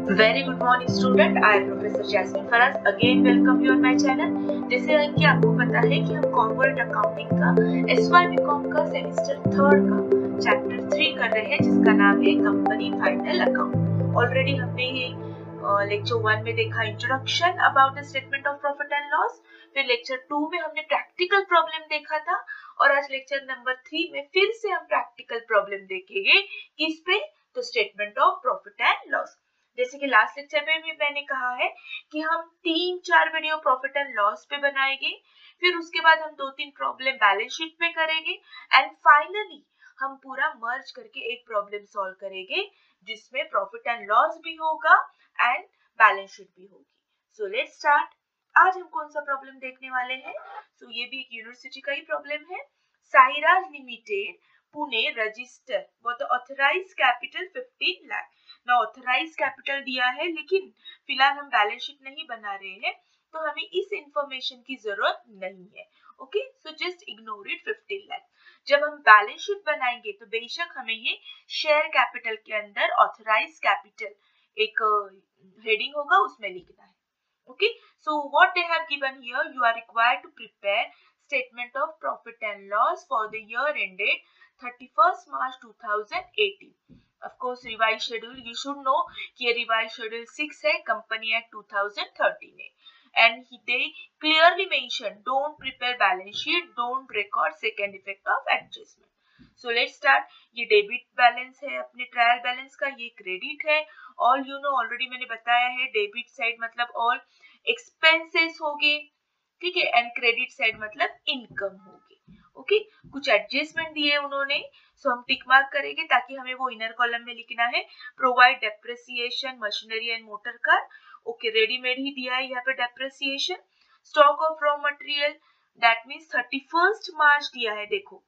Very good morning student. I am Professor Jasmine Faraz. Again welcome you on my channel. जैसे कि आपको पता है कि हम कॉर्पोरेट अकाउंटिंग का SYBCom का सेमेस्टर 3 का चैप्टर 3 कर रहे हैं जिसका नाम है कंपनी फाइनल अकाउंट। ऑलरेडी हमने ये लेक्चर 1 में देखा introduction about the statement of profit and loss, फिर लेक्चर 2 में हमने प्रैक्टिकल प्रॉब्लम देखा था और आज लेक्चर नंबर 3 में फिर से हम प्रैक्टिकल प्रॉब्लम देखेंगे। किस पे? तो statement of profit and loss. जैसे कि लास्ट लेक्चर में भी मैंने कहा है कि हम 3-4 वीडियो प्रॉफिट एंड लॉस पे बनाएंगे, फिर उसके बाद हम 2-3 प्रॉब्लम बैलेंस शीट पे करेंगे एंड फाइनली हम पूरा मर्ज करके एक प्रॉब्लम सॉल्व करेंगे जिसमें प्रॉफिट एंड लॉस भी होगा एंड बैलेंस शीट भी होगी। So let's start. आज हम कौन सा प्रॉब्लम देखने वाले हैं? सो ये भी एक यूनिवर्सिटी का ही प्रॉब्लम है। Sairaj limited Pune register with authorised capital 15 lakh. ना ऑथराइज कैपिटल दिया है लेकिन फिलहाल हम बैलेंस शीट नहीं बना रहे हैं तो हमें इस इंफॉर्मेशन की जरूरत नहीं है। Okay, so just ignore it. 15 lakh. जब हम बैलेंस शीट बनाएंगे तो बेशक हमें ये शेयर कैपिटल के अंदर ऑथराइज कैपिटल एक हेडिंग होगा उसमें लिखना है। Okay, so what they have given here, you are required to prepare statement of profit and loss for the year ended 31st March 2018. Of course, revised schedule you should know कि ये revised schedule 6 है, Company Act 2013 है, and they clearly mention don't prepare balance sheet, don't record second effect of adjustment. So let's start. ये debit balance है अपने trial balance का, ये credit है। ऑल यू नो ऑलरेडी मैंने बताया है, डेबिट साइड मतलब ऑल एक्सपेंसेस होंगे, ठीक है, एंड क्रेडिट साइड मतलब इनकम होगी। ओके, कुछ एडजस्टमेंट दिए उन्होंने, सो हम टिक मार्क करेंगे ताकि हमें वो इनर कॉलम में लिखना है। Provide depreciation machinery and motor car. Okay, readymade ही दिया है यहाँ पे depreciation. Stock of raw material that means 31st March दिया है। देखो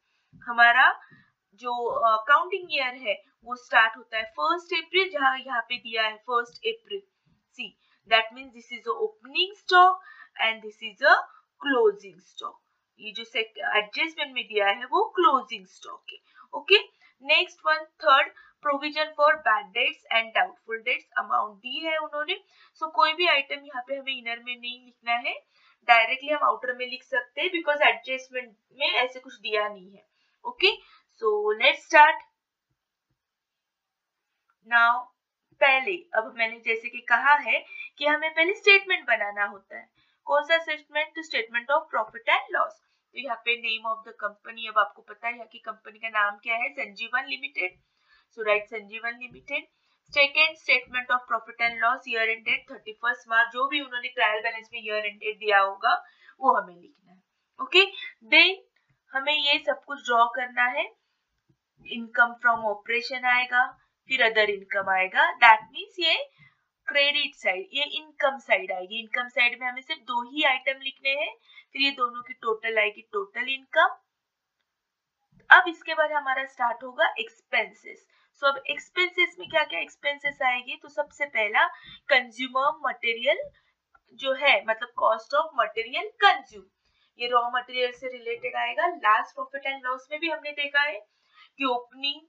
हमारा जो अकाउंटिंग ईयर है वो स्टार्ट होता है 1 अप्रैल, जहां यहाँ पे दिया है 1 April. See that means this is opening stock and this is a closing stock. ये जो एडजस्टमेंट में दिया है वो क्लोजिंग स्टॉक है। Okay, next one third, provision for bad debts and doubtful debts amount दी है उन्होंने। सो कोई भी आइटम यहाँ पे हमें इनर में नहीं लिखना है, डायरेक्टली हम आउटर में लिख सकते हैं बिकॉज एडजस्टमेंट में ऐसे कुछ दिया नहीं है। Okay, so let's start now. पहले अब मैंने जैसे कि कहा है कि हमें पहले स्टेटमेंट बनाना होता है। कौन सा स्टेटमेंट? तो statement of profit and loss. तो यहाँ पे नेम ऑफ द कंपनी, अब आपको पता है यहाँ की कंपनी का नाम क्या है, Sanjeevan limited. So write Sanjeevan limited. Second, statement of profit and loss year ended 31st March, जो भी उन्होंने ट्रायल बैलेंस में ईयर एंडेड दिया होगा वो हमें लिखना है। ओके, देन हमें ये सब कुछ ड्रॉ करना है। इनकम फ्रॉम ऑपरेशन आएगा, फिर अदर इनकम आएगा, दैट मीन्स ये क्रेडिट साइड, ये इनकम साइड आएगी। इनकम साइड में हमें सिर्फ 2 ही आइटम लिखने हैं, फिर ये दोनों की टोटल आएगी, टोटल इनकम। अब इसके बाद हमारा स्टार्ट होगा एक्सपेंसेस। सो अब एक्सपेंसेस में क्या क्या एक्सपेंसेस आएगी? तो सबसे पहला कंज्यूमर मटेरियल जो है, मतलब कॉस्ट ऑफ मटेरियल कंज्यूम, ये रॉ मटेरियल से रिलेटेड आएगा। लास्ट प्रॉफिट एंड लॉस में भी हमने देखा है कि opening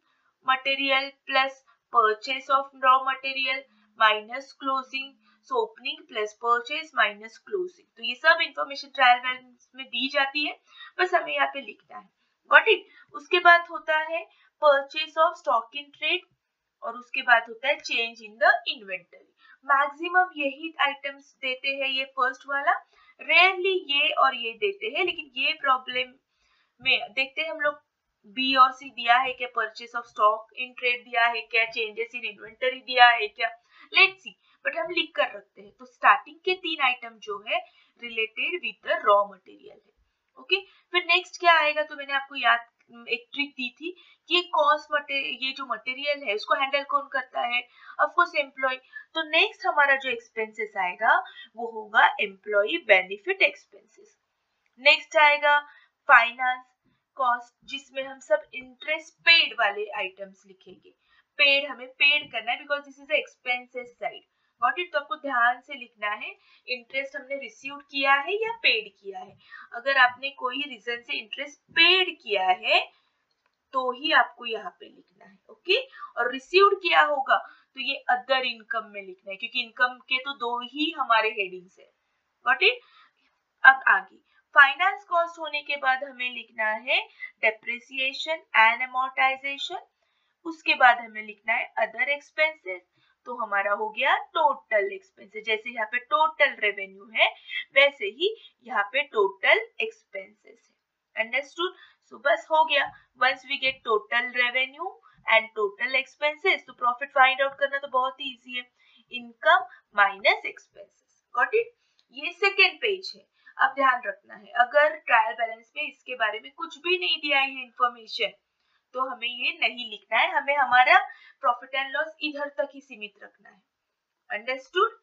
material plus purchase of raw material minus closing, so opening plus purchase minus closing. तो ये सब इंफॉर्मेशन ट्रायल बैलेंस में दी जाती है, बस हमें यहाँ पे लिखना है। Got it. उसके बाद होता है purchase of stock in trade और उसके बाद होता है change in the inventory. Maximum यही आइटम्स देते हैं, ये फर्स्ट वाला, रेयरली ये और ये देते हैं, लेकिन ये प्रॉब्लम में देखते हैं हम लोग बी और सी दिया है क्या, purchase of stock in trade दिया है क्या, चेंजेस इन इन्वेंटरी दिया है क्या, लेट्स सी, बट हम लिख कर रखते हैं। तो स्टार्टिंग के 3 आइटम जो है related with the raw material है। ओके, फिर नेक्स्ट क्या आएगा? तो मैंने आपको याद एक ट्रिक दी थी कि ये जो मटेरियल है उसको हैंडल कौन करता है? Of course employee. तो नेक्स्ट हमारा जो एक्सपेंसेस आएगा वो होगा एम्प्लॉय बेनिफिट एक्सपेंसेस। नेक्स्ट आएगा फाइनेंस कॉस्ट, जिसमें हम सब इंटरेस्ट पेड वाले आइटम्स लिखेंगे। पेड हमें पेड करना है because this is the expenses side. Got it. तो आपको ध्यान से लिखना है, इंटरेस्ट हमने रिसीव किया है या पेड किया है। अगर आपने कोई रीजन से इंटरेस्ट पेड किया है तो ही आपको यहाँ पे लिखना है। ओके, और रिसीव्ड किया होगा तो ये अदर इनकम में लिखना है, क्योंकि इनकम के तो दो ही हमारे हेडिंग्स है। Got it? अब आगे फाइनेंस कॉस्ट होने के बाद हमें लिखना है डेप्रिसिएशन एंड अमोर्टाइजेशन, उसके बाद हमें लिखना है अदर एक्सपेंसेस, तो हमारा हो गया टोटल एक्सपेंसेस। जैसे यहाँ पे टोटल रेवेन्यू है वैसे ही यहाँ पे टोटल एक्सपेंसेस है। अंडरस्टूड? सो बस हो गया। Once we get total revenue and total expenses, तो प्रॉफिट फाइंड आउट करना तो बहुत ही इजी है, income minus expenses. Got it? ये सेकेंड पेज है। अब ध्यान रखना है, अगर ट्रायल बैलेंस में इसके बारे में कुछ भी नहीं दिया है इंफॉर्मेशन, तो हमें ये नहीं लिखना है, हमें हमारा प्रॉफिट एंड लॉस इधर तक ही सीमित रखना है। अंडरस्टूड?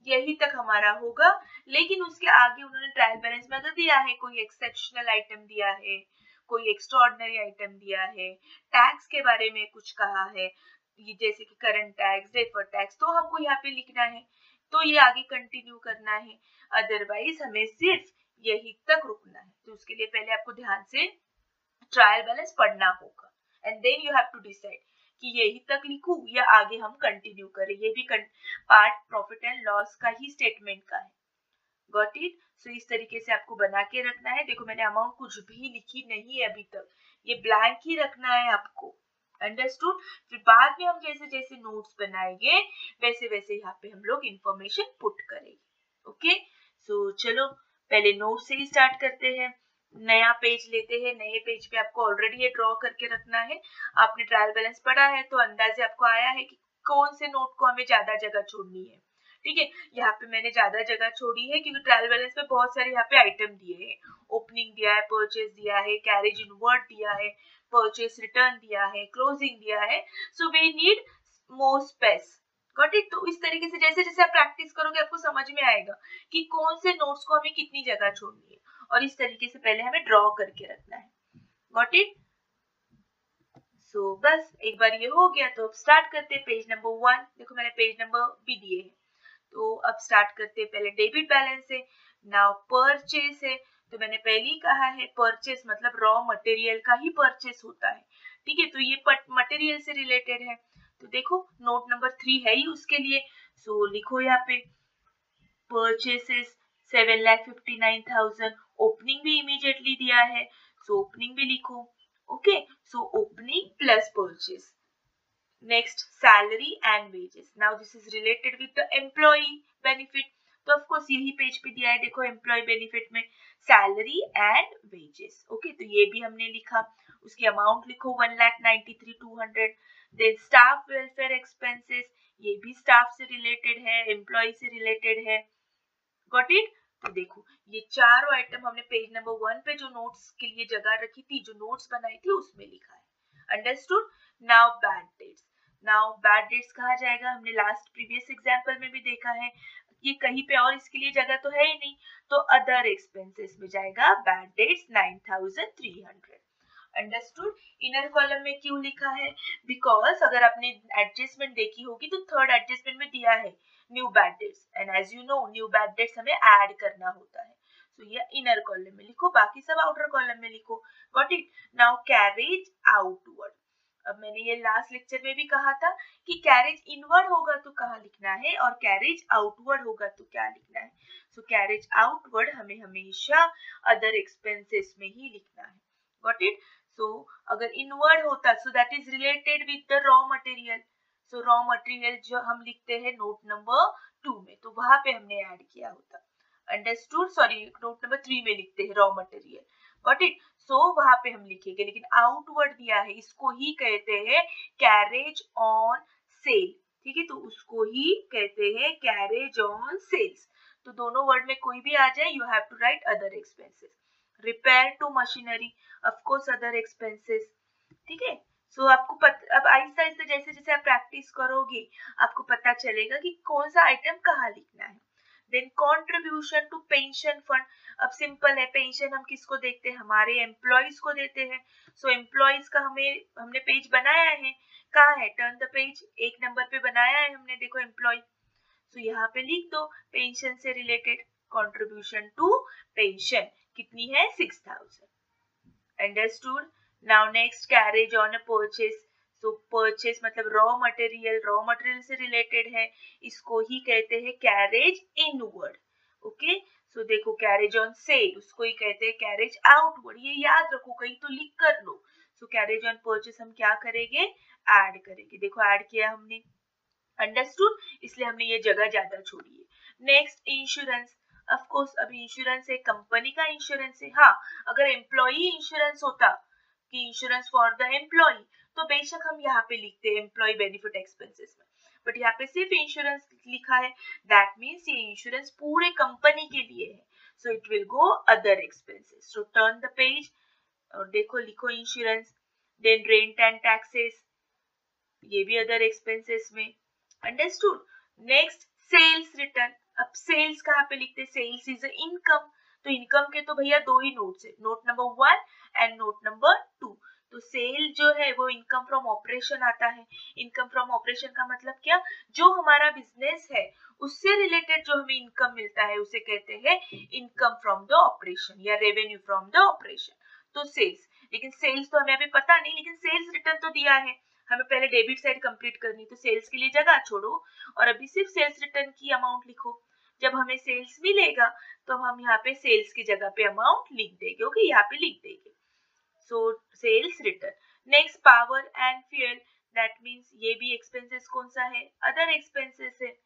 यही तक हमारा होगा। लेकिन उसके आगे उन्होंने ट्रायल बैलेंस में अगर दिया है, कोई एक्सेप्शनल आइटम दिया है, कोई एक्स्ट्राऑर्डिनरी आइटम दिया है, टैक्स के बारे में कुछ कहा है, ये जैसे कि करंट टैक्स, डेफर्ड टैक्स, तो हमको यहाँ पे लिखना है, तो ये आगे कंटिन्यू करना है। अदरवाइज हमें सिर्फ यही तक रुकना है। तो उसके लिए पहले आपको ध्यान से ट्रायल बैलेंस पढ़ना होगा and then you have to decide कि यही तक लिखूं या आगे हम कंटिन्यू करें। ये भी पार्ट प्रॉफिट एंड लॉस का ही स्टेटमेंट का है। Got it? सो इस तरीके से आपको बना के रखना है। देखो मैंने अमाउंट कुछ भी लिखी नहीं है अभी तक, ये ब्लैंक ही रखना है आपको। अंडरस्टूड? फिर बाद में हम जैसे जैसे नोट्स बनाएंगे वैसे वैसे यहाँ पे हम लोग इंफॉर्मेशन पुट करेंगे। ओके, सो चलो पहले नोट से ही स्टार्ट करते हैं। नया पेज लेते हैं। नए पेज पे आपको ऑलरेडी ये ड्रॉ करके रखना है। आपने ट्रायल बैलेंस पढ़ा है तो अंदाजे आपको आया है कि कौन से नोट को हमें ज्यादा जगह छोड़नी है। ठीक है, यहाँ पे मैंने ज्यादा जगह छोड़ी है क्योंकि ट्रायल बैलेंस में बहुत सारे यहाँ पे आइटम दिए हैं। ओपनिंग दिया है, परचेज दिया है, कैरेज इनवर्ड दिया है, परचेज रिटर्न दिया है, क्लोजिंग दिया है। So we need more space. Got it? तो इस तरीके से जैसे जैसे आप प्रैक्टिस करोगे आपको समझ में आएगा कि कौन से नोट्स को हमें कितनी जगह छोड़नी है, और इस तरीके से पहले हमें ड्रॉ करके रखना है। Got it? सो बस एक बार ये हो गया तो अब स्टार्ट करते हैं पेज नंबर 1। देखो मैंने पेज नंबर भी दिए हैं, तो अब स्टार्ट करते हैं। पहले डेबिट बैलेंस है, नाउ परचेस है। तो मैंने पहले ही कहा है परचेस मतलब रॉ मटेरियल का ही परचेस होता है। ठीक है, तो ये मटेरियल से रिलेटेड है। तो देखो नोट नंबर 3 है ही उसके लिए। सो लिखो यहाँ पे परचेसेस 7,59,000। ओपनिंग भी इमीडिएटली दिया है, सो ओपनिंग भी लिखो। Okay, so opening plus purchase. Next, salary and wages. Now this is related with the employee benefit. तो ऑफ कोर्स यही पेज पे दिया है। देखो एम्प्लॉय बेनिफिट में सैलरी एंड वेजेस। ओके, तो ये भी हमने लिखा। उसकी अमाउंट लिखो 1,93,200। देन स्टाफ वेलफेयर एक्सपेंसेस, ये भी स्टाफ से रिलेटेड है, एम्प्लॉय से रिलेटेड है। Got it? तो देखो ये चारों आइटम हमने पेज नंबर 1 पे जो नोट्स के लिए जगह रखी थी, जो नोट्स बनाई थी, उसमें लिखा है। Understood? Now bad debts. Now bad debts कहा जाएगा, हमने लास्ट प्रीवियस एग्जांपल में भी देखा है, ये कहीं पे और इसके लिए जगह तो है ही नहीं, तो अदर एक्सपेंसेस में जाएगा bad debts 9,300। Understood? Inner column में क्यों लिखा है? बिकॉज अगर आपने एडजस्टमेंट देखी होगी तो थर्ड एडजस्टमेंट में दिया है new bad debts, and as you know new bad debts हमें ऐड करना होता है। तो ये इनर कॉलम में लिखो, बाकी सब आउटर कॉलम में लिखो। Got it? Now carriage outward. अब मैंने ये लास्ट लेक्चर में भी कहा था कि कैरेज इनवर्ड होगा तो कहाँ लिखना है और कैरेज आउटवर्ड होगा तो क्या लिखना है। सो कैरेज आउटवर्ड हमें हमेशा अदर एक्सपेंसेस में ही लिखना है। Got it? सो अगर इनवर्ड होता so that is related with the raw material. So raw material जो हम लिखते हैं नोट नंबर 2 में, तो वहां पे हमने ऐड किया होता। अंडरस्टूड? सॉरी, नोट नंबर 3 में लिखते हैं raw material. Got it? So वहां पे हम लिखेंगे, लेकिन आउटवर्ड दिया है, इसको ही कहते हैं कैरेज ऑन सेल। ठीक है, तो उसको ही कहते हैं कैरेज ऑन सेल्स। तो दोनों वर्ड में कोई भी आ जाए, you have to write other expenses. Repair to machinery, of course other expenses. ठीक है, सो आपको अब आहिस्ता आहिस्ता जैसे जैसे आप प्रैक्टिस करोगे आपको पता चलेगा कि कौन सा आइटम कहाँ लिखना है। Then contribution to pension fund. अब सिंपल है, पेंशन हम किसको देते हैं? हमारे एम्प्लॉइज को देते हैं। सो एम्प्लॉइज का हमने पेज बनाया है, कहाँ है? टर्न द पेज, 1 नंबर पे बनाया है हमने, देखो एम्प्लॉय। सो यहाँ पे लिख दो पेंशन से रिलेटेड कंट्रीब्यूशन टू पेंशन कितनी है? 6,000। Understood? Now next carriage on a purchase. So purchase मतलब रॉ मटेरियल से रिलेटेड है, इसको ही कहते हैं कैरेज इनवर्ड। ओके, सो देखो कैरेज ऑन सेल उसको ही कहते हैं कैरेज आउटवर्ड, ये याद रखो, कहीं तो लिख कर लो। सो कैरेज ऑन परचेस हम क्या करेंगे, ऐड करेंगे। देखो ऐड किया हमने, अंडरस्टूड, इसलिए हमने ये जगह ज्यादा छोड़ी है। नेक्स्ट इंश्योरेंस, ऑफ कोर्स अभी इंश्योरेंस है, कंपनी का इंश्योरेंस है। हाँ, अगर एम्प्लॉई इंश्योरेंस होता कि इंश्योरेंस फॉर द एम्प्लॉय, तो बेशक हम यहाँ पे लिखते हैं एम्प्लॉय बेनिफिट एक्सपेंसेस में, बट यहाँ पे सिर्फ इंश्योरेंस लिखा है, दैट मीन्स ये इंश्योरेंस पूरे कंपनी के लिए है, so it will go other expenses. So turn the page और देखो लिखो insurance, then rent and taxes, ये भी अदर एक्सपेंसेस में, अंडरस्टूड। नेक्स्ट सेल्स रिटर्न, अब सेल्स कहाँ पे लिखते हैं, सेल्स इज इनकम, तो इनकम के तो भैया दो ही नोट्स है, note number 1 and note number 2। तो सेल जो है वो इनकम फ्रॉम ऑपरेशन आता है। इनकम फ्रॉम ऑपरेशन का मतलब क्या, जो हमारा बिजनेस है उससे रिलेटेड जो हमें इनकम मिलता है उसे कहते हैं इनकम फ्रॉम द ऑपरेशन या रेवेन्यू फ्रॉम द ऑपरेशन, तो सेल्स। लेकिन सेल्स तो हमें अभी पता नहीं, लेकिन सेल्स रिटर्न तो दिया है, हमें पहले डेबिट साइड कंप्लीट करनी, तो सेल्स के लिए जगह छोड़ो और अभी सिर्फ सेल्स रिटर्न की अमाउंट लिखो। जब हमें सेल्स मिलेगा तो हम यहाँ पे सेल्स की जगह पे अमाउंट लिख देंगे। ओके, यहाँ पे लिख देंगे, so sales return. Next power and fuel, that means ये भी एक्सपेंसेस कौन सा है, अदर एक्सपेंसेस है,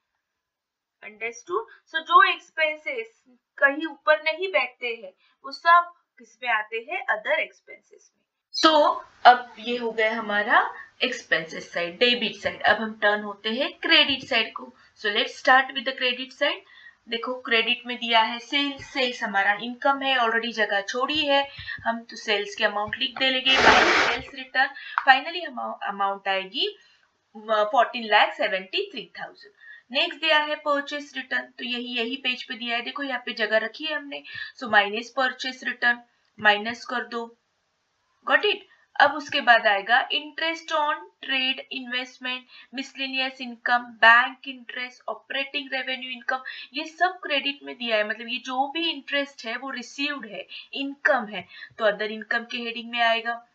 अंडरस्टूड। सो जो एक्सपेंसेस कहीं ऊपर नहीं बैठते हैं वो सब किसमें आते हैं, अदर एक्सपेंसेस में। सो अब ये हो गया हमारा एक्सपेंसेस साइड, डेबिट साइड। अब हम टर्न होते हैं क्रेडिट साइड को। So let's start with the credit side. देखो क्रेडिट में दिया है सेल्स, सेल्स हमारा इनकम है, ऑलरेडी जगह छोड़ी है हम, तो सेल्स की अमाउंट लिख देंगे minus sales return, finally amount आएगी 14,73,000। नेक्स्ट दिया है परचेस रिटर्न, तो यही पेज पे दिया है, देखो यहाँ पे जगह रखी है हमने, so minus purchase return, minus कर दो, गॉट इट। अब उसके बाद आएगा interest on trade investment, miscellaneous income, bank interest, operating revenue income, ये सब क्रेडिट में दिया है, मतलब ये जो भी इंटरेस्ट है वो रिसीव्ड है, इनकम है, तो अदर इनकम के हेडिंग में आएगा।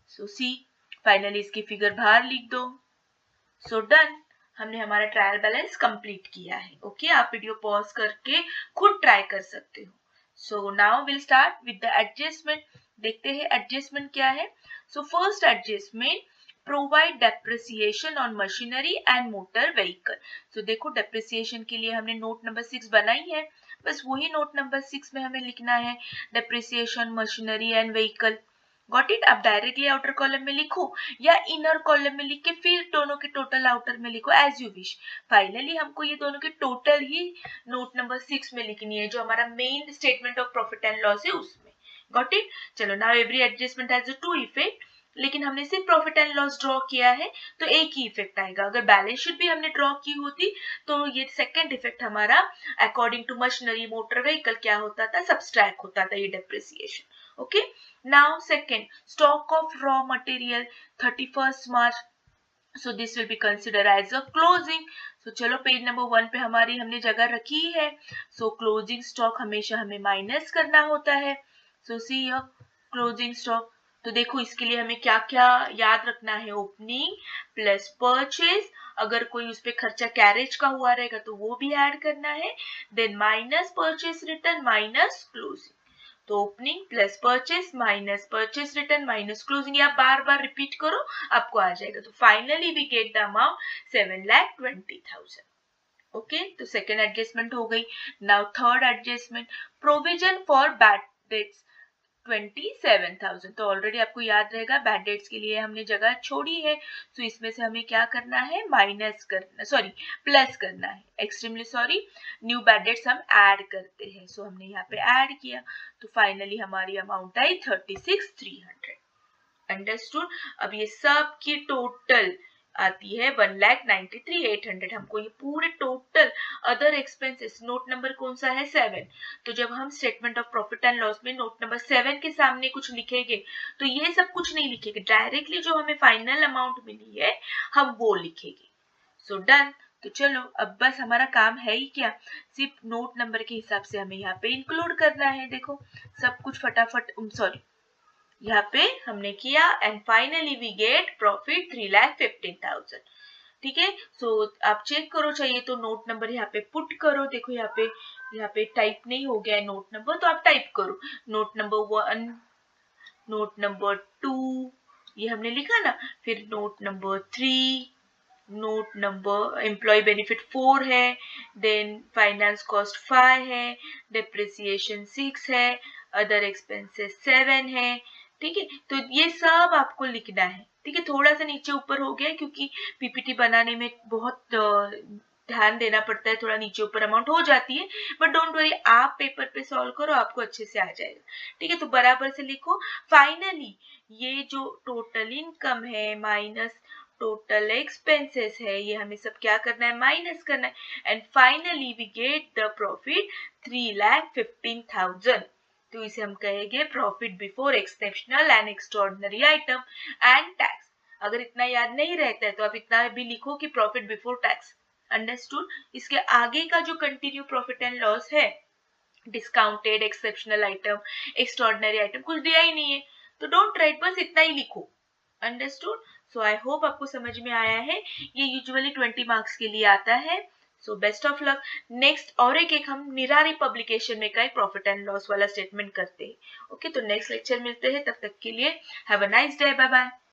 सो सी, फाइनली इसकी फिगर बाहर लिख दो। सो डन, हमने हमारा ट्रायल बैलेंस कंप्लीट किया है। ओके, आप वीडियो पॉज करके खुद ट्राई कर सकते हो। So now will start with the adjustment. देखते हैं एडजस्टमेंट क्या है। So first adjustment, provide depreciation on machinery and motor vehicle. So देखो डेप्रिसिएशन के लिए हमने नोट नंबर 6 बनाई है, बस वही नोट नंबर 6 में हमें लिखना है depreciation machinery and vehicle, got it. आप डायरेक्टली आउटर कॉलम में लिखो या इनर कॉलम में लिख के फिर दोनों के टोटल आउटर में लिखो, एज यू विश। फाइनली हमको ये दोनों के टोटल ही नोट नंबर 6 में लिखनी है, जो हमारा main statement of profit and loss है उसमें, गॉट इट। चलो, now every adjustment has to effect, लेकिन हमने सिर्फ प्रॉफिट एंड लॉस ड्रॉ किया है तो एक ही इफेक्ट आएगा। अगर बैलेंस शीट भी हमने ड्रॉ की होती तो ये सेकंड इफेक्ट हमारा according to machinery motor vehicle क्या होता था, सब्सट्रैक्ट होता था ये depreciation. Okay, now second, stock of raw material 31st March, so this will be considered as a closing। so चलो पेज नंबर 1 पे हमारी हमने जगह रखी है, so closing stock हमेशा हमें माइनस करना होता है। so see here closing stock, तो देखो इसके लिए हमें क्या क्या याद रखना है, ओपनिंग प्लस परचेज, अगर कोई उस पे खर्चा कैरेज का हुआ रहेगा तो वो भी ऐड करना है, then minus purchase return minus closing, तो opening plus purchase return minus closing, आप बार बार रिपीट करो आपको आ जाएगा। तो finally we get the amount 7,20,000। Okay, तो सेकेंड एडजस्टमेंट हो गई। Now third adjustment, provision for bad debts 27,000, तो ऑलरेडी आपको याद रहेगा बैड डेट्स के लिए हमने जगह छोड़ी है, तो इसमें से हमें क्या करना है, प्लस करना है, extremely sorry, new bad dates हम ऐड करते हैं, सो हमने यहाँ पे ऐड किया, तो फाइनली हमारी अमाउंट आई 36,300, अंडरस्टूड। अब ये सब की टोटल आती है 1,93,800, हमको ये पूरे total other expenses, note number कौन सा है 7, तो जब हम statement of profit and loss में नोट नंबर 7 के सामने कुछ लिखेंगे तो ये सब कुछ नहीं लिखेंगे, डायरेक्टली जो हमें फाइनल अमाउंट मिली है हम वो लिखेंगे। सो डन, तो चलो अब बस हमारा काम है ही क्या, सिर्फ नोट नंबर के हिसाब से हमें यहाँ पे इंक्लूड करना है। देखो सब कुछ फटाफट, सॉरी यहाँ पे हमने किया and finally we get profit 3,15,000। ठीक है, सो आप चेक करो, चाहिए तो नोट नंबर यहाँ पे पुट करो। देखो यहाँ पे टाइप नहीं हो गया है नोट नंबर, तो आप टाइप करो नोट नंबर 1, नोट नंबर 2, ये हमने लिखा ना, फिर note number 3, note number employee benefit 4 है, देन फाइनेंस कॉस्ट 5 है, डिप्रिसिएशन 6 है, अदर एक्सपेंसेस 7 है। ठीक है, तो ये सब आपको लिखना है। ठीक है, थोड़ा सा नीचे ऊपर हो गया क्योंकि पीपीटी बनाने में बहुत ध्यान देना पड़ता है, थोड़ा नीचे ऊपर अमाउंट हो जाती है, बट डोंट वरी, आप पेपर पे सॉल्व करो, आपको अच्छे से आ जाएगा। ठीक है, तो बराबर से लिखो। फाइनली ये जो टोटल इनकम है माइनस टोटल एक्सपेंसेस है, ये हमें सब क्या करना है, माइनस करना है, and finally we get the profit 3,15,000। तो इसे हम कहेंगे profit before exceptional and extraordinary item and tax. अगर इतना याद नहीं रहता है तो आप इतना भी लिखो कि प्रॉफिट बिफोर टैक्स। अंडरस्टूड? इसके आगे का जो कंटिन्यू प्रॉफिट एंड लॉस है, discounted, exceptional item, extraordinary item, कुछ दिया ही नहीं है, तो डोंट राइट, बस इतना ही लिखो। अंडरस्टूड? सो आई होप आपको समझ में आया है। ये यूजुअली 20 मार्क्स के लिए आता है। So best of luck. Next और एक हम निरारी पब्लिकेशन में का एक प्रॉफिट एंड लॉस वाला स्टेटमेंट करते हैं। ओके, तो नेक्स्ट लेक्चर मिलते हैं, तब तक के लिए have a nice day, bye bye.